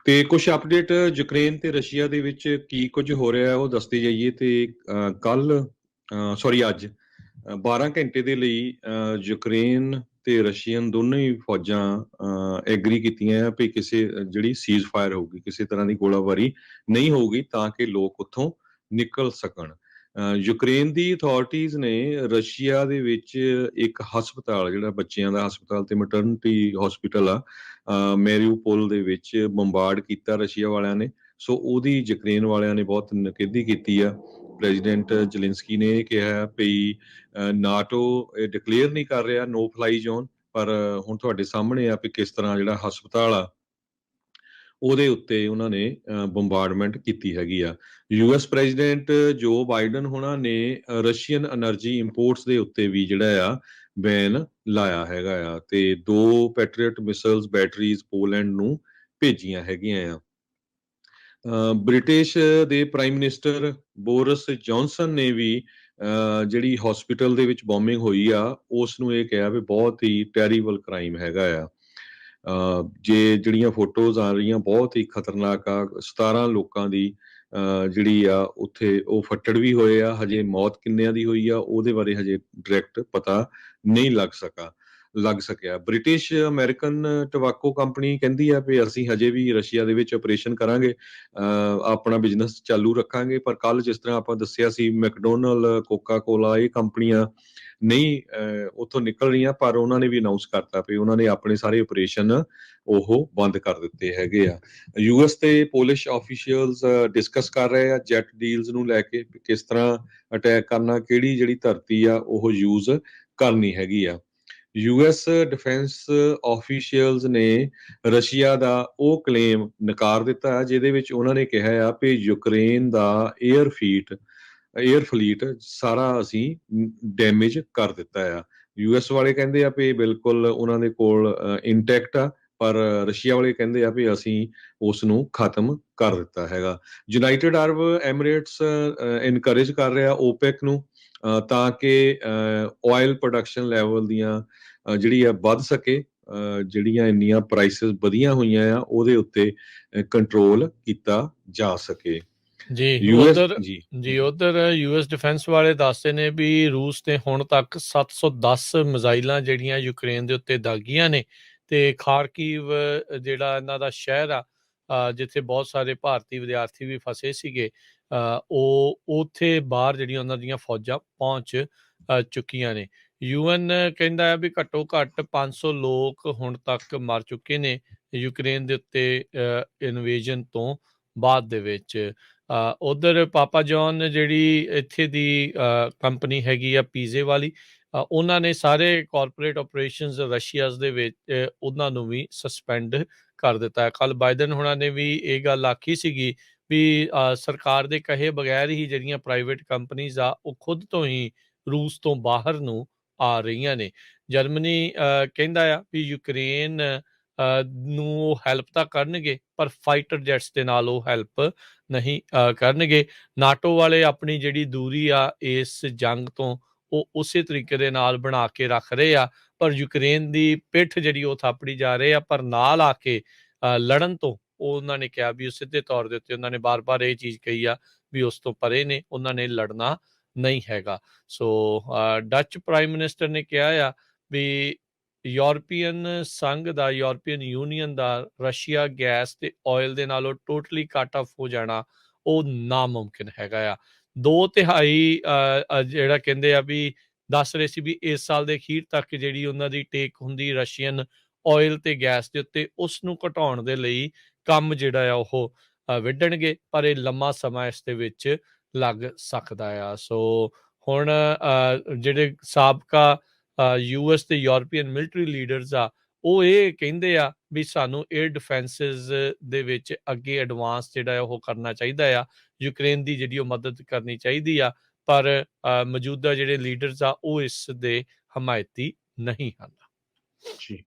ਤੇ ਕੁਝ update Ukraine ਤੇ ਰਸ਼ੀਆ ਦੇ ਵਿੱਚ ਕੀ ਕੁਝ ਹੋ ਰਿਹਾ ਉਹ ਦੱਸਦੇ ਜਾਈਏ। ਤੇ ਕੱਲ ਸੌਰੀ ਅੱਜ 12 ਘੰਟੇ ਦੇ ਲਈ ਯੂਕਰੇਨ ਤੇ ਰਸ਼ੀਅਨ ਦੋਨੋਂ ਹੀ ਫੌਜਾਂ ਐਗਰੀ ਕੀਤੀਆਂ ਆ ਵੀ ਕਿਸੇ ਜਿਹੜੀ ਸੀਜ਼ ਫਾਇਰ ਹੋਊਗੀ, ਕਿਸੇ ਤਰ੍ਹਾਂ ਦੀ ਗੋਲਾਬਾਰੀ ਨਹੀਂ ਹੋਊਗੀ ਤਾਂ ਕਿ ਲੋਕ ਉੱਥੋਂ ਨਿਕਲ ਸਕਣ। ਯੂਕਰੇਨ ਦੀ ਅਥਾਰਟੀਜ਼ ਨੇ ਰਸ਼ੀਆ ਦੇ ਵਿੱਚ ਇੱਕ ਹਸਪਤਾਲ, ਜਿਹੜਾ ਬੱਚਿਆਂ ਦਾ ਹਸਪਤਾਲ ਤੇ ਮੈਟਰਨਿਟੀ ਹਸਪੀਟਲ ਆ, ਮੈਰੀਊਪੋਲ ਦੇ ਵਿੱਚ ਬੰਬਾਰਡ ਕੀਤਾ ਰਸ਼ੀਆ ਵਾਲਿਆਂ ਨੇ। ਸੋ ਉਹਦੀ ਯੂਕਰੇਨ ਵਾਲਿਆਂ ਨੇ ਬਹੁਤ ਨਿਖੇਧੀ ਕੀਤੀ ਆ। ਪ੍ਰੈਜ਼ੀਡੈਂਟ ਜ਼ੈਲੈਂਸਕੀ ਨੇ ਇਹ ਕਿਹਾ ਵੀ ਨਾਟੋ ਡਿਕਲੇਅਰ ਨਹੀਂ ਕਰ ਰਿਹਾ ਨੋ ਫਲਾਈ ਜ਼ੋਨ, ਪਰ ਹੁਣ ਤੁਹਾਡੇ ਸਾਹਮਣੇ ਆ ਵੀ ਕਿਸ ਤਰ੍ਹਾਂ ਜਿਹੜਾ ਹਸਪਤਾਲ ਆ ਉਹਦੇ ਉੱਤੇ ਉਹਨਾਂ ਨੇ ਬੰਬਾਰਡਮੈਂਟ ਕੀਤੀ ਹੈਗੀ ਆ। ਯੂਐਸ ਪ੍ਰੈਜ਼ੀਡੈਂਟ ਜੋ ਬਾਈਡਨ ਹੋਣਾ ਨੇ ਰਸ਼ੀਅਨ એનર્ਜੀ ਇੰਪੋਰਟਸ ਦੇ ਉੱਤੇ ਵੀ ਜਿਹੜਾ ਆ ਬੈਨ ਲਾਇਆ ਹੈਗਾ ਆ, ਤੇ 2 ਪੈਟਰੀਅਟ ਮਿਸਾਈਲਸ ਬੈਟਰੀਜ਼ ਪੋਲੈਂਡ ਨੂੰ ਭੇਜੀਆਂ ਹੈਗੀਆਂ ਆ। ਬ੍ਰਿਟਿਸ਼ ਦੇ ਪ੍ਰਾਈਮ ਮਿਨਿਸਟਰ ਬੋਰਿਸ ਜੌਨਸਨ ਨੇ ਵੀ ਜਿਹੜੀ ਹਸਪੀਟਲ ਦੇ ਵਿੱਚ ਬੋਮਿੰਗ ਹੋਈ ਆ ਉਸ ਨੂੰ ਇਹ ਕਿਹਾ ਵੀ ਬਹੁਤ ਹੀ ਟੈਰੀਬਲ ਕ੍ਰਾਈਮ ਹੈਗਾ ਆ। ਜੇ ਜਿਹੜੀਆਂ ਫੋਟੋਜ਼ ਆ ਰਹੀਆਂ ਬਹੁਤ ਹੀ ਖਤਰਨਾਕ ਆ। 17 ਲੋਕਾਂ ਦੀ ਜਿਹੜੀ ਆ ਉੱਥੇ ਉਹ ਫੱਟੜ ਵੀ ਹੋਏ ਆ। ਹਜੇ ਮੌਤ ਕਿੰਨਿਆਂ ਦੀ ਹੋਈ ਆ ਉਹਦੇ ਬਾਰੇ ਹਜੇ ਡਾਇਰੈਕਟ ਪਤਾ ਨਹੀਂ ਲੱਗ ਸਕਿਆ। ਬ੍ਰਿਟਿਸ਼ ਅਮਰੀਕਨ ਟੋਬੈਕੋ ਕੰਪਨੀ ਕਹਿੰਦੀ ਆ ਵੀ ਅਸੀਂ ਹਜੇ ਵੀ ਰਸ਼ੀਆ ਦੇ ਵਿੱਚ ਆਪਰੇਸ਼ਨ ਕਰਾਂਗੇ, ਆਪਣਾ ਬਿਜ਼ਨਸ ਚਾਲੂ ਰੱਖਾਂਗੇ। ਪਰ ਕੱਲ ਜਿਸ ਤਰ੍ਹਾਂ ਆਪਾਂ ਦੱਸਿਆ ਸੀ ਮੈਕਡੋਨਲਡ, ਕੋਕਾ ਕੋਲਾ, ਇਹ ਕੰਪਨੀਆਂ ਨਹੀਂ ਉੱਥੋਂ ਨਿਕਲ ਰਹੀਆਂ, ਪਰ ਉਹਨਾਂ ਨੇ ਵੀ ਅਨਾਉਂਸ ਕਰਤਾ ਵੀ ਉਹਨਾਂ ਨੇ ਆਪਣੇ ਸਾਰੇ ਆਪਰੇਸ਼ਨ ਉਹ ਬੰਦ ਕਰ ਦਿੱਤੇ ਹੈਗੇ ਆ। ਯੂਐਸ ਤੇ ਪੋਲਿਸ਼ ਆਫੀਸ਼ੀਅਲਸ ਡਿਸਕਸ ਕਰ ਰਹੇ ਆ ਜੈਟ ਡੀਲਸ ਨੂੰ ਲੈ ਕੇ, ਕਿਸ ਤਰ੍ਹਾਂ ਅਟੈਕ ਕਰਨਾ, ਕਿਹੜੀ ਜਿਹੜੀ ਧਰਤੀ ਆ ਉਹ ਯੂਜ਼ ਕਰਨੀ ਹੈਗੀ ਆ। ਯੂਐਸ ਡਿਫੈਂਸ ਆਫੀਸ਼ੀਅਲਸ ਨੇ ਰਸ਼ੀਆ ਦਾ ਉਹ ਕਲੇਮ ਨਕਾਰ ਦਿੱਤਾ ਹੈ ਜਿਹਦੇ ਵਿੱਚ ਉਹਨਾਂ ਨੇ ਕਿਹਾ ਆ ਕਿ ਯੂਕਰੇਨ ਦਾ ਏਅਰ ਫਲੀਟ ਸਾਰਾ ਅਸੀਂ ਡੈਮੇਜ ਕਰ ਦਿੱਤਾ ਆ। ਯੂਐਸ ਵਾਲੇ ਕਹਿੰਦੇ ਆ ਵੀ ਬਿਲਕੁਲ ਉਹਨਾਂ ਦੇ ਕੋਲ ਇੰਟੈਕਟ ਆ, ਪਰ ਰਸ਼ੀਆ ਵਾਲੇ ਕਹਿੰਦੇ ਆ ਵੀ ਅਸੀਂ ਉਸ ਨੂੰ ਖਤਮ ਕਰ ਦਿੱਤਾ ਹੈਗਾ। ਯੂਨਾਈਟਿਡ ਅਰਬ ਐਮੀਰੇਟਸ ਇਨਕਰੇਜ ਕਰ ਰਿਹਾ ਓਪੈਕ ਨੂੰ ਤਾਂ ਕਿ ਆਇਲ ਪ੍ਰੋਡਕਸ਼ਨ ਲੈਵਲ ਦੀਆਂ ਜਿਹੜੀ ਆ ਵੱਧ ਸਕੇ। ਜਿਹੜੀਆਂ ਇੰਨੀਆਂ ਪ੍ਰਾਈਸਿਸ ਵਧੀਆਂ ਹੋਈਆਂ ਆ ਉਹਦੇ ਉੱਤੇ ਕੰਟਰੋਲ ਕੀਤਾ ਜਾ ਸਕੇ। ਜੀ ਯੂਐਸ ਉਧਰ ਯੂਐਸ ਡਿਫੈਂਸ ਵਾਲੇ ਦੱਸਦੇ ਨੇ ਵੀ ਰੂਸ ਨੇ ਹੁਣ ਤੱਕ 710 ਮਿਜ਼ਾਈਲਾਂ ਜਿਹੜੀਆਂ ਯੂਕਰੇਨ ਦੇ ਉੱਤੇ ਦਾਗੀਆਂ ਨੇ, ਤੇ ਖਾਰਕੀਵ ਜਿਹੜਾ ਇਹਨਾਂ ਦਾ ਸ਼ਹਿਰ ਆ ਜਿੱਥੇ ਬਹੁਤ ਸਾਰੇ ਭਾਰਤੀ ਵਿਦਿਆਰਥੀ ਵੀ ਫਸੇ ਸੀਗੇ, ਉਹ ਉੱਥੇ ਬਾਹਰ ਜਿਹੜੀਆਂ ਉਹਨਾਂ ਦੀਆਂ ਫੌਜਾਂ ਪਹੁੰਚ ਚੁੱਕੀਆਂ ਨੇ। UN ਕਹਿੰਦਾ ਆ ਵੀ ਘੱਟੋ ਘੱਟ 500 ਲੋਕ ਹੁਣ ਤੱਕ ਮਰ ਚੁੱਕੇ ਨੇ ਯੂਕਰੇਨ ਦੇ ਉੱਤੇ ਇਨਵੇਜਨ ਤੋਂ ਬਾਅਦ ਦੇ ਵਿੱਚ। ਉਧਰ ਪਾਪਾ ਜੌਨ ਜਿਹੜੀ ਇੱਥੇ ਦੀ ਕੰਪਨੀ ਹੈਗੀ ਆ ਪੀਜ਼ੇ ਵਾਲੀ, ਉਹਨਾਂ ਨੇ ਸਾਰੇ ਕਾਰਪੋਰੇਟ ਆਪਰੇਸ਼ਨਸ ਰਸ਼ੀਆਜ਼ ਦੇ ਵਿੱਚ ਉਹਨਾਂ ਨੂੰ ਵੀ ਸਸਪੈਂਡ ਕਰ ਦਿੱਤਾ ਹੈ। ਕੱਲ ਬਾਈਡਨ ਹੋਣਾ ਨੇ ਵੀ ਇਹ ਗੱਲ ਆਖੀ ਸੀਗੀ ਵੀ ਸਰਕਾਰ ਦੇ ਕਹੇ ਬਗੈਰ ਹੀ ਜਿਹੜੀਆਂ ਪ੍ਰਾਈਵੇਟ ਕੰਪਨੀਜ਼ ਆ ਉਹ ਖੁਦ ਤੋਂ ਹੀ ਰੂਸ ਤੋਂ ਬਾਹਰ ਨੂੰ ਆ ਰਹੀਆਂ ਨੇ। ਜਰਮਨੀ ਕਹਿੰਦਾ ਆ ਵੀ ਯੂਕਰੇਨ ਨੂੰ ਉਹ ਹੈਲਪ ਤਾਂ ਕਰਨਗੇ, ਪਰ ਫਾਈਟਰ ਜੈਟਸ ਦੇ ਨਾਲ ਉਹ ਹੈਲਪ ਨਹੀਂ ਕਰਨਗੇ। ਨਾਟੋ ਵਾਲੇ ਆਪਣੀ ਜਿਹੜੀ ਦੂਰੀ ਆ ਇਸ ਜੰਗ ਤੋਂ ਉਹ ਉਸੇ ਤਰੀਕੇ ਦੇ ਨਾਲ ਬਣਾ ਕੇ ਰੱਖ ਰਹੇ ਆ, ਪਰ ਯੂਕਰੇਨ ਦੀ ਪਿੱਠ ਜਿਹੜੀ ਉਹ ਥਾਪੜੀ ਜਾ ਰਹੇ ਆ। ਪਰ ਨਾਲ ਆ ਕੇ ਲੜਨ ਤੋਂ ਉਹਨਾਂ ਨੇ ਕਿਹਾ ਵੀ ਸਿੱਧੇ ਤੌਰ ਦੇ ਉੱਤੇ ਉਹਨਾਂ ਨੇ ਬਾਰ-ਬਾਰ ਇਹ ਚੀਜ਼ ਕਹੀ ਆ ਵੀ ਉਸ ਤੋਂ ਪਰੇ ਨੇ, ਉਹਨਾਂ ਨੇ ਲੜਨਾ ਨਹੀਂ ਹੈਗਾ। ਸੋ ਡੱਚ ਪ੍ਰਾਈਮ ਮਿਨਿਸਟਰ ਨੇ ਕਿਹਾ ਆ ਵੀ ਯੂਰਪੀਅਨ ਸੰਘ ਦਾ, ਯੂਰਪੀਅਨ ਯੂਨੀਅਨ ਦਾ ਰਸ਼ੀਆ ਗੈਸ ਤੇ ਆਇਲ ਦੇ ਨਾਲੋਂ ਟੋਟਲੀ ਕੱਟ ਆਫ ਹੋ ਜਾਣਾ ਉਹ ਨਾਮੁਮਕਿਨ ਹੈਗਾ ਆ। 2/3 ਜਿਹੜਾ ਕਹਿੰਦੇ ਆ ਵੀ ਦੱਸ ਰਹੇ ਸੀ ਵੀ ਇਸ ਸਾਲ ਦੇ ਅਖੀਰ ਤੱਕ ਜਿਹੜੀ ਉਹਨਾਂ ਦੀ ਟੇਕ ਹੁੰਦੀ ਰਸ਼ੀਅਨ ਆਇਲ ਤੇ ਗੈਸ ਦੇ ਉੱਤੇ, ਉਸ ਨੂੰ ਘਟਾਉਣ ਦੇ ਲਈ ਕੰਮ ਜਿਹੜਾ ਆ ਉਹ ਵਿੱਢਣਗੇ, ਪਰ ਇਹ ਲੰਮਾ ਸਮਾਂ ਇਸ ਦੇ ਵਿੱਚ ਲੱਗ ਸਕਦਾ ਆ। ਸੋ ਹੁਣ ਜਿਹੜੇ ਸਾਬਕਾ US ਤੇ ਯੂਰਪੀਅਨ ਮਿਲਟਰੀ ਲੀਡਰਸ ਆ ਉਹ ਇਹ ਕਹਿੰਦੇ ਆ ਵੀ ਸਾਨੂੰ ਏਅਰ ਡਿਫੈਂਸਿਸ ਦੇ ਵਿੱਚ ਅੱਗੇ ਐਡਵਾਂਸ ਜਿਹੜਾ ਉਹ ਕਰਨਾ ਚਾਹੀਦਾ ਆ, ਯੂਕਰੇਨ ਦੀ ਜਿਹੜੀ ਉਹ ਮਦਦ ਕਰਨੀ ਚਾਹੀਦੀ ਆ, ਪਰ ਮੌਜੂਦਾ ਜਿਹੜੇ ਲੀਡਰਸ ਆ ਉਹ ਇਸ ਦੇ ਹਮਾਇਤੀ ਨਹੀਂ ਹਨ।